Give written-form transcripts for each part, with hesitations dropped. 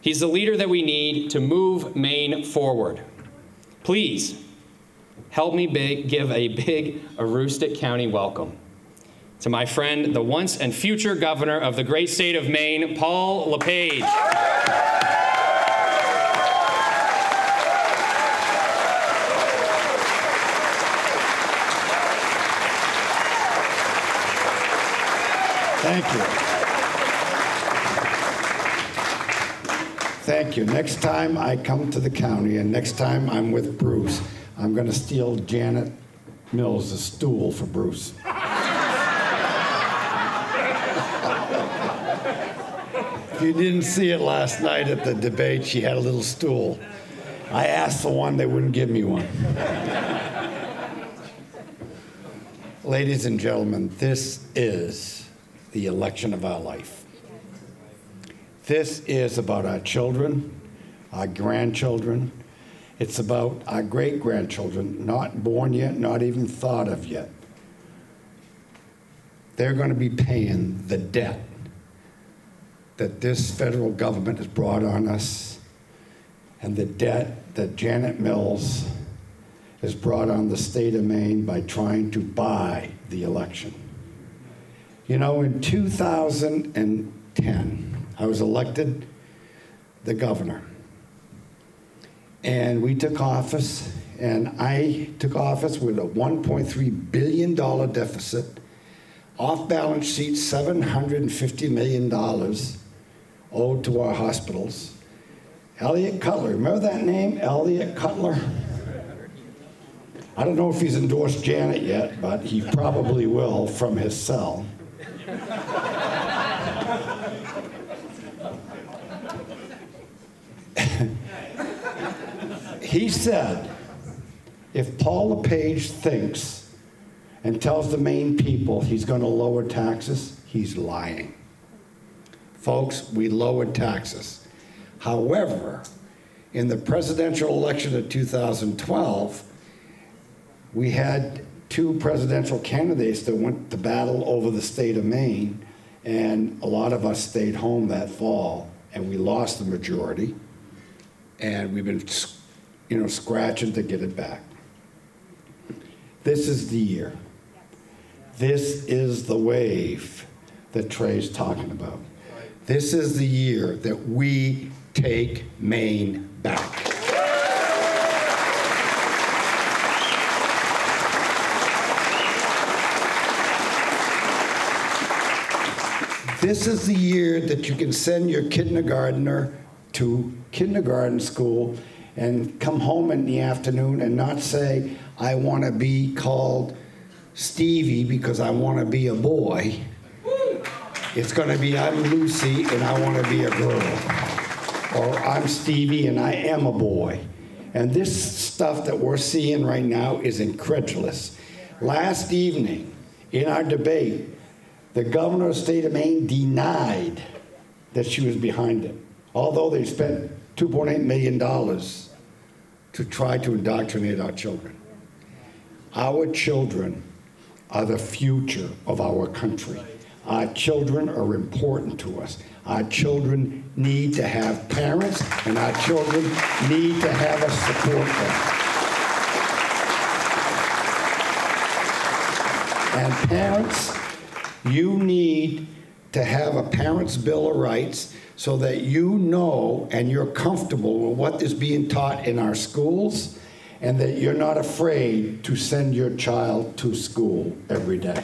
He's the leader that we need to move Maine forward. Please help me give a big Aroostook County welcome to my friend, the once and future governor of the great state of Maine, Paul LePage. Thank you. Thank you. Next time I come to the county, and next time I'm with Bruce, I'm going to steal Janet Mills' stool for Bruce. If you didn't see it last night at the debate, she had a little stool. I asked for one, they wouldn't give me one. Ladies and gentlemen, this is the election of our life. This is about our children, our grandchildren. It's about our great-grandchildren, not born yet, not even thought of yet. They're going to be paying the debt that this federal government has brought on us, and the debt that Janet Mills has brought on the state of Maine by trying to buy the election. You know, in 2010, I was elected the governor. And we took office, and I took office with a $1.3 billion deficit, off-balance sheet $750 million owed to our hospitals. Elliot Cutler, remember that name, Elliot Cutler? I don't know if he's endorsed Janet yet, but he probably will from his cell. He said, if Paul LePage thinks and tells the Maine people he's going to lower taxes, he's lying. Folks, we lowered taxes. However, in the presidential election of 2012, we had two presidential candidates that went to battle over the state of Maine, and a lot of us stayed home that fall, and we lost the majority, and we've been, scratching to get it back. This is the year. This is the wave that Trey's talking about. This is the year that we take Maine back. This is the year that you can send your kindergartner to kindergarten school and come home in the afternoon and not say, I want to be called Stevie because I want to be a boy. It's going to be, I'm Lucy and I want to be a girl. Or I'm Stevie and I am a boy. And this stuff that we're seeing right now is incredulous. Last evening, in our debate, the governor of the state of Maine denied that she was behind it, although they spent $2.8 million to try to indoctrinate our children. Our children are the future of our country. Our children are important to us. Our children need to have parents, and our children need to have us support them. And parents, you need to have a Parents' Bill of Rights so that you know and you're comfortable with what is being taught in our schools and that you're not afraid to send your child to school every day.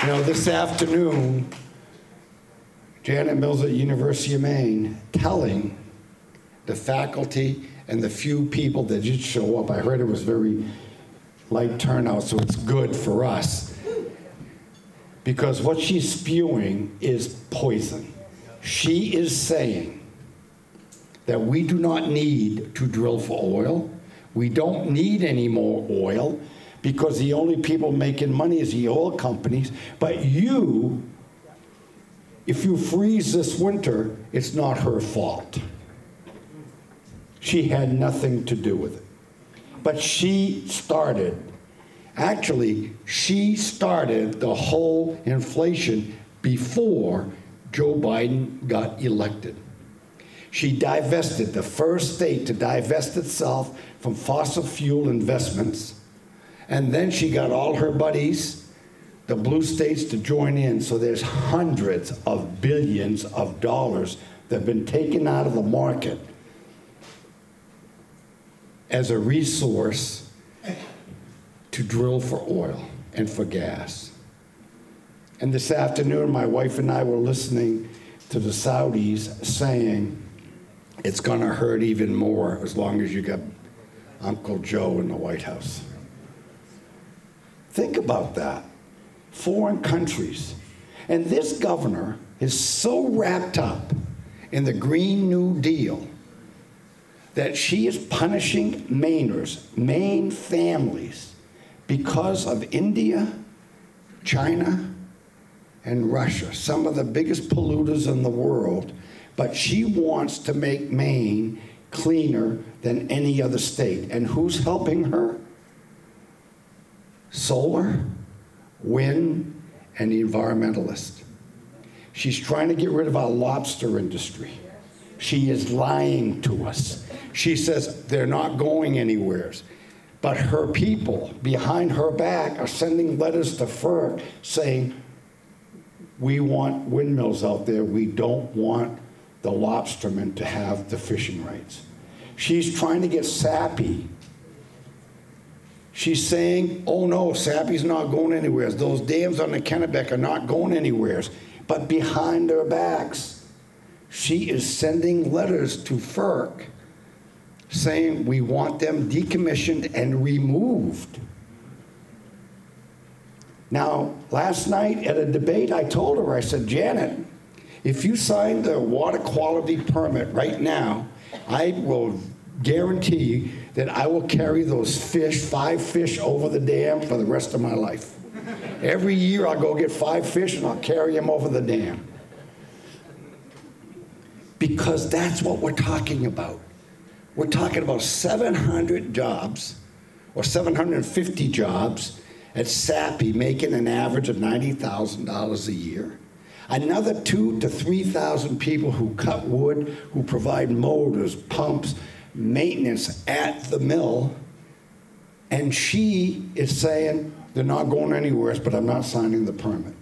You know, this afternoon, Janet Mills at University of Maine telling the faculty and the few people that did show up, I heard it was very light turnout, so it's good for us. Because what she's spewing is poison. She is saying that we do not need to drill for oil. We don't need any more oil because the only people making money is the oil companies. But you, if you freeze this winter, it's not her fault. She had nothing to do with it. But she started, actually, she started the whole inflation before Joe Biden got elected. She divested, the first state to divest itself from fossil fuel investments, and then she got all her buddies, the blue states, to join in. So there's hundreds of billions of dollars that have been taken out of the market as a resource to drill for oil and for gas. And this afternoon, my wife and I were listening to the Saudis saying it's going to hurt even more as long as you got Uncle Joe in the White House. Think about that. Foreign countries. And this governor is so wrapped up in the Green New Deal that she is punishing Mainers, Maine families, because of India, China, and Russia, some of the biggest polluters in the world. But she wants to make Maine cleaner than any other state. And who's helping her? Solar, wind, and the environmentalists. She's trying to get rid of our lobster industry. She is lying to us. She says they're not going anywhere. But her people behind her back are sending letters to FERC saying, we want windmills out there. We don't want the lobstermen to have the fishing rights. She's trying to get sappy. She's saying, oh no, sappy's not going anywhere. Those dams on the Kennebec are not going anywhere. But behind their backs, she is sending letters to FERC saying we want them decommissioned and removed. Now, last night at a debate, I told her, I said, Janet, if you sign the water quality permit right now, I will guarantee that I will carry those fish, 5 fish over the dam for the rest of my life. Every year I'll go get 5 fish and I'll carry them over the dam. Because that's what we're talking about. We're talking about 700 jobs, or 750 jobs at Sappi, making an average of $90,000 a year. Another 2,000 to 3,000 people who cut wood, who provide motors, pumps, maintenance at the mill. And she is saying, they're not going anywhere, but I'm not signing the permit.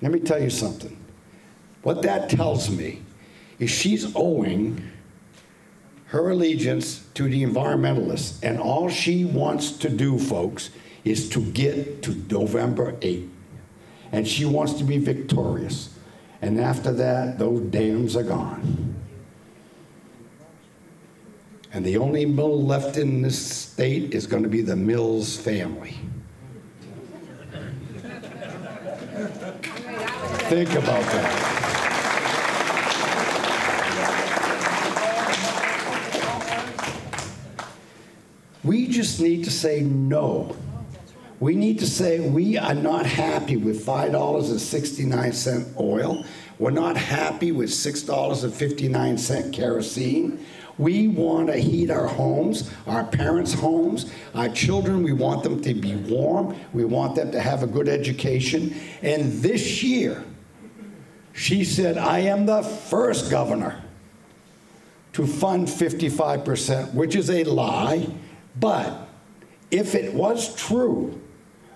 Let me tell you something. What that tells me is she's owing her allegiance to the environmentalists, and all she wants to do, folks, is to get to November 8th. And she wants to be victorious. And after that, those dams are gone. And the only mill left in this state is going to be the Mills family. Think about that. We just need to say no. We need to say we are not happy with $5.69 oil. We're not happy with $6.59 kerosene. We want to heat our homes, our parents' homes, our children. We want them to be warm. We want them to have a good education. And this year, she said, I am the first governor to fund 55%, which is a lie. But if it was true,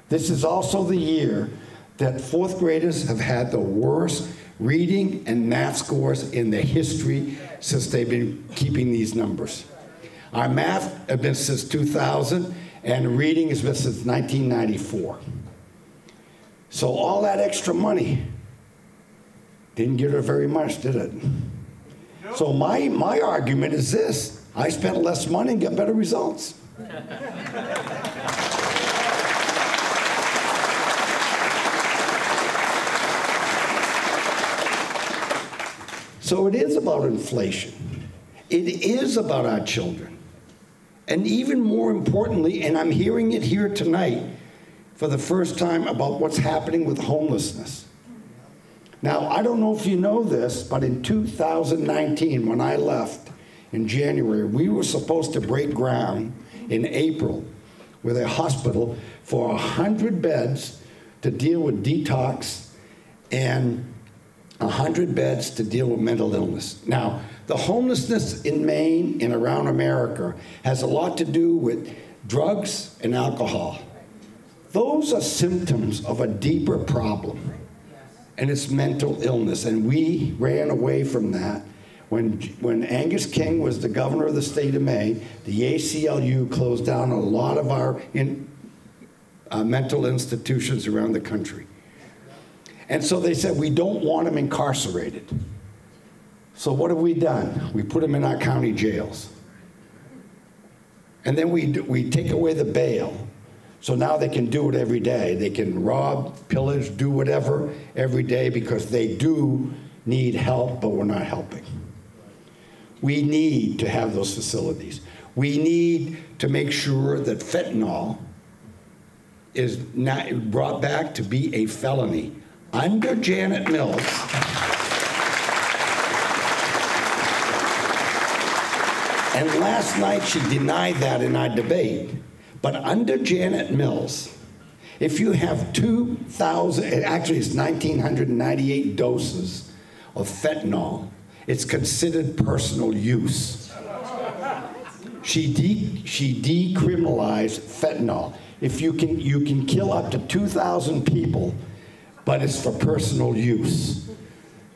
this is also the year that 4th graders have had the worst reading and math scores in the history since they've been keeping these numbers. Our math has been since 2000, and reading has been since 1994. So all that extra money didn't get her very much, did it? No. So my argument is this. I spent less money and got better results. So it is about inflation. It is about our children. And even more importantly, and I'm hearing it here tonight for the first time, about what's happening with homelessness. Now, I don't know if you know this, but in 2019, when I left in January, we were supposed to break ground in April with a hospital for 100 beds to deal with detox and 100 beds to deal with mental illness. Now, the homelessness in Maine and around America has a lot to do with drugs and alcohol. Those are symptoms of a deeper problem, and it's mental illness. And we ran away from that. When Angus King was the governor of the state of Maine, the ACLU closed down a lot of our mental institutions around the country. And so they said, we don't want them incarcerated. So what have we done? We put them in our county jails. And then we take away the bail. So now they can do it every day. They can rob, pillage, do whatever every day because they do need help, but we're not helping. We need to have those facilities. We need to make sure that fentanyl is not brought back to be a felony. Under Janet Mills, and last night she denied that in our debate, but under Janet Mills, if you have 2,000, actually it's 1,998 doses of fentanyl, it's considered personal use. She decriminalized fentanyl. If you can kill up to 2,000 people, but it's for personal use.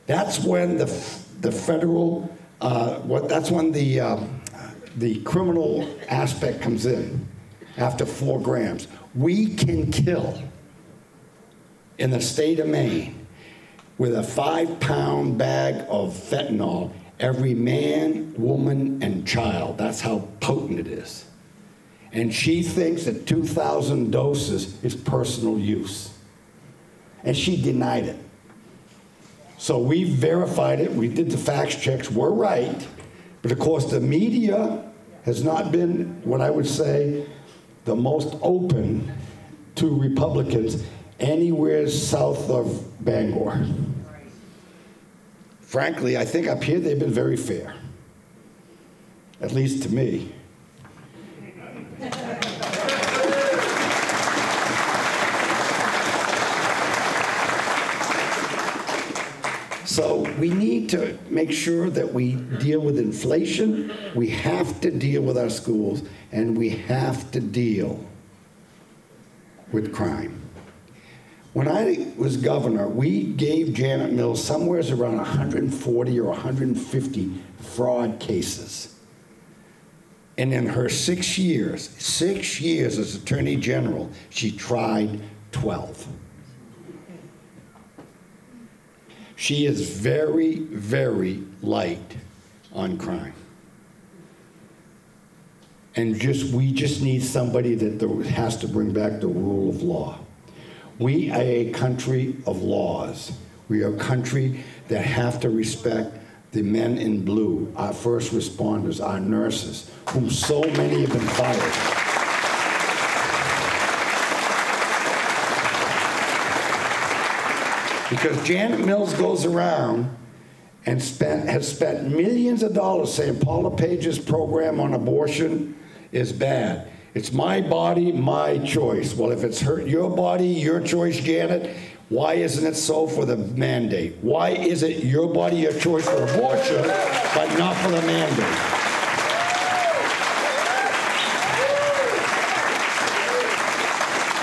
That's when the federal, that's when the criminal aspect comes in after 4 grams. We can kill in the state of Maine with a 5-pound bag of fentanyl every man, woman, and child. That's how potent it is. And she thinks that 2,000 doses is personal use. And she denied it. So we verified it, we did the fact checks, we're right, but of course the media has not been, what I would say, the most open to Republicans anywhere south of Bangor. Frankly, I think up here they've been very fair, at least to me. So we need to make sure that we deal with inflation, we have to deal with our schools, and we have to deal with crime. When I was governor, we gave Janet Mills somewhere around 140 or 150 fraud cases. And in her 6 years as Attorney General, she tried 12. She is very, very light on crime. And we just need somebody that has to bring back the rule of law. We are a country of laws. We are a country that have to respect the men in blue, our first responders, our nurses, whom so many have been fired. Because Janet Mills goes around and has spent millions of dollars saying Paul LePage's program on abortion is bad. It's my body, my choice. Well, if it's your body, your choice, Janet, why isn't it so for the mandate? Why is it your body, your choice for abortion, but not for the mandate?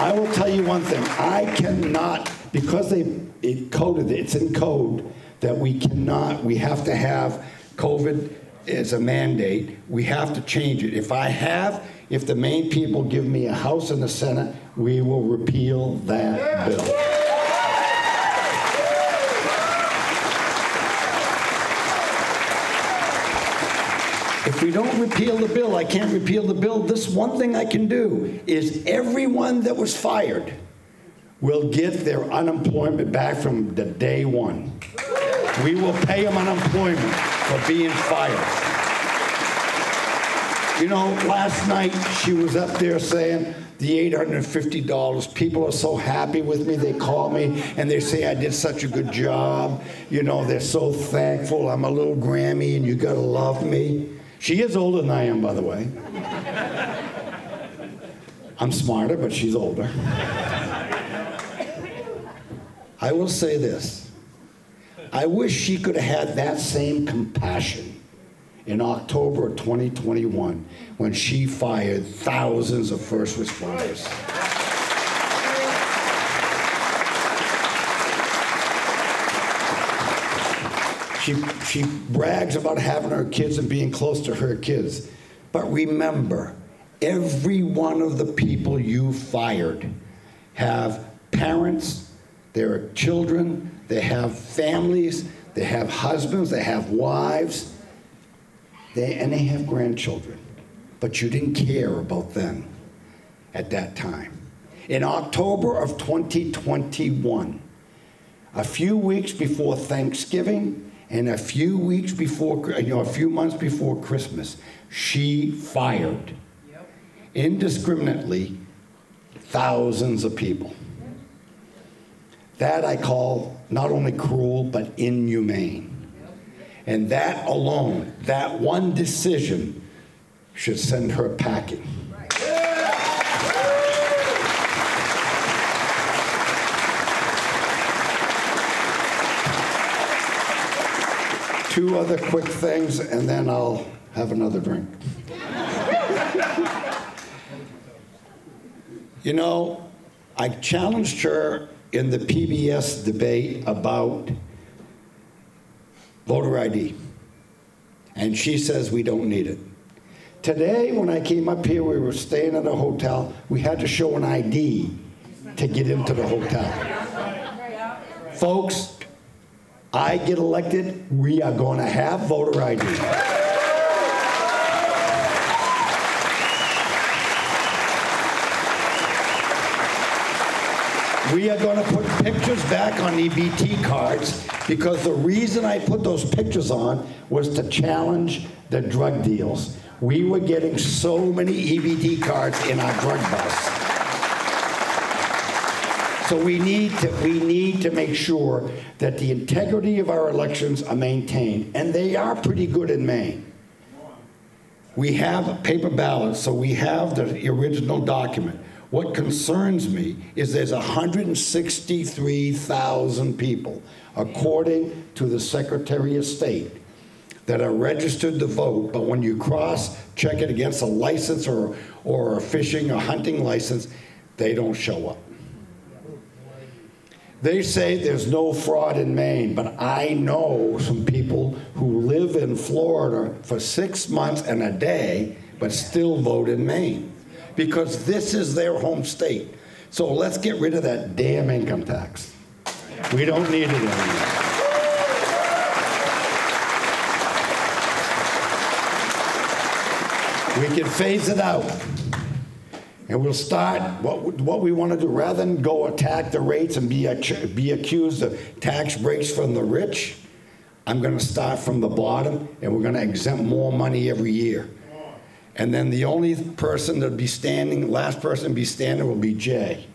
I will tell you one thing. I cannot, because it's in code that we have to have COVID as a mandate. We have to change it. If the Maine people give me a House and a Senate, we will repeal that bill. If we don't repeal the bill, I can't repeal the bill. This one thing I can do is everyone that was fired will get their unemployment back from the day one. We will pay them unemployment for being fired. You know, last night she was up there saying the $850, people are so happy with me, they call me and they say I did such a good job. You know, they're so thankful, I'm a little Grammy and you gotta love me. She is older than I am, by the way. I'm smarter, but she's older. I will say this. I wish she could have had that same compassion in October of 2021 when she fired thousands of first responders. She brags about having her kids and being close to her kids. But remember, every one of the people you fired have parents, there are children, they have families, they have husbands, they have wives, and they have grandchildren. But you didn't care about them at that time. In October of 2021, a few weeks before Thanksgiving and a few weeks before, a few months before Christmas, she fired indiscriminately thousands of people. That I call not only cruel, but inhumane. And that alone, that one decision, should send her packing. Two other quick things, and then I'll have another drink. You know, I challenged her in the PBS debate about voter ID, and she says we don't need it. Today, when I came up here, we were staying at a hotel. We had to show an ID to get into the hotel. Folks, I get elected, we are going to have voter ID. We are going to put pictures back on EBT cards, because the reason I put those pictures on was to challenge the drug deals. We were getting so many EBT cards in our drug bus. So we need to make sure that the integrity of our elections are maintained, and they are pretty good in Maine. We have paper ballots, so we have the original document. What concerns me is there's 163,000 people, according to the Secretary of State, that are registered to vote, but when you cross-check it against a license or a fishing or hunting license, they don't show up. They say there's no fraud in Maine, but I know some people who live in Florida for 6 months and a day, but still vote in Maine, because this is their home state. So let's get rid of that damn income tax. We don't need it anymore. We can phase it out. And we'll start what we want to do. Rather than go attack the rates and be accused of tax breaks from the rich, I'm going to start from the bottom, and we're going to exempt more money every year. And then the only person that will be standing, last person to be standing, will be Jay.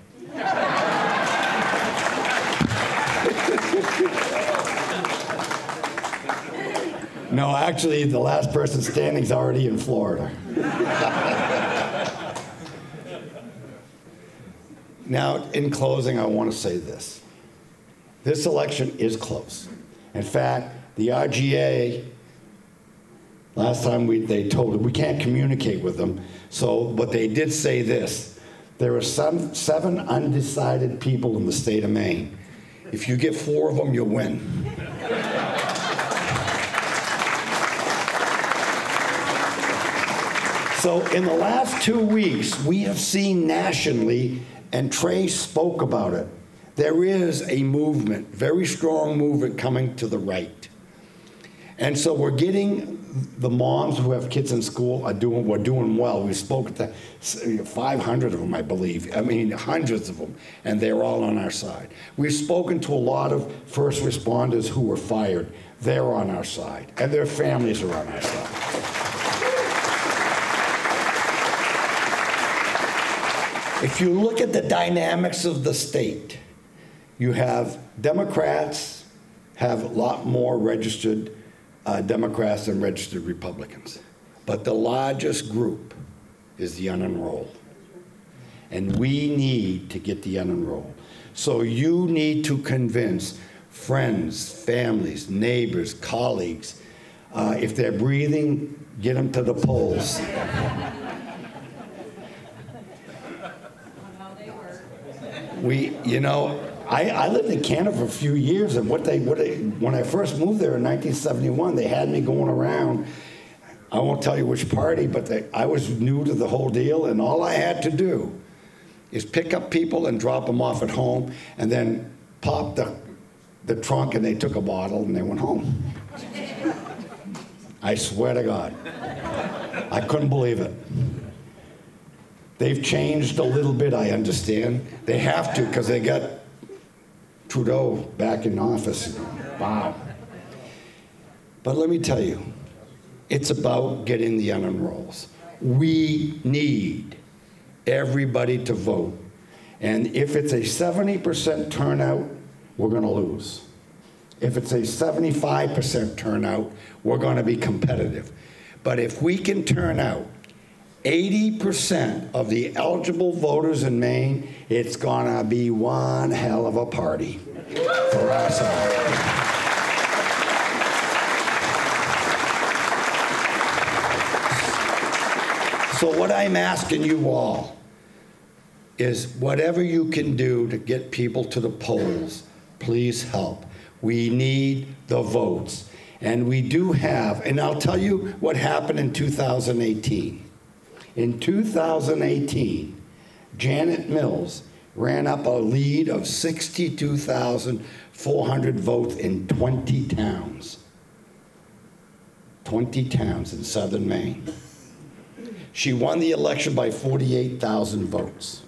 No, actually, the last person standing is already in Florida. Now, in closing, I want to say this. This election is close. In fact, the RGA, last time they told us, we can't communicate with them, but they did say this. There are 7 undecided people in the state of Maine. If you get 4 of them, you'll win. So in the last 2 weeks, we have seen nationally, and Trey spoke about it, there is a movement, very strong movement coming to the right. And so we're getting the moms who have kids in school we're doing well. We spoke to 500 of them, I believe. I mean, hundreds of them, and they're all on our side. We've spoken to a lot of first responders who were fired. They're on our side, and their families are on our side. If you look at the dynamics of the state, you have Democrats have a lot more registered Democrats than registered Republicans. But the largest group is the unenrolled. And we need to get the unenrolled. So you need to convince friends, families, neighbors, colleagues. If they're breathing, get them to the polls. I lived in Canada for a few years, and when I first moved there in 1971, they had me going around. I won't tell you which party, but I was new to the whole deal, and all I had to do is pick up people and drop them off at home, and then pop the trunk, and they took a bottle, and they went home. I swear to God. I couldn't believe it. They've changed a little bit, I understand. They have to, because they got Trudeau back in office. Wow. But let me tell you, it's about getting the unenrolls. We need everybody to vote. And if it's a 70% turnout, we're going to lose. If it's a 75% turnout, we're going to be competitive. But if we can turn out 80% of the eligible voters in Maine, it's going to be one hell of a party for us all. So what I'm asking you all is whatever you can do to get people to the polls, please help. We need the votes. And we do have, and I'll tell you what happened in 2018. In 2018, Janet Mills ran up a lead of 62,400 votes in 20 towns. 20 towns in southern Maine. She won the election by 48,000 votes.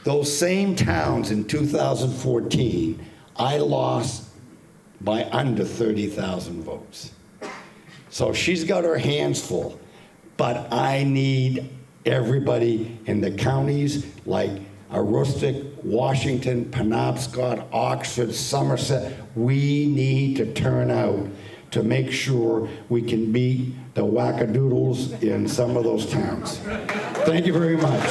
Those same towns in 2014, I lost by under 30,000 votes. So she's got her hands full. But I need everybody in the counties like Aroostook, Washington, Penobscot, Oxford, Somerset. We need to turn out to make sure we can beat the wackadoodles in some of those towns. Thank you very much.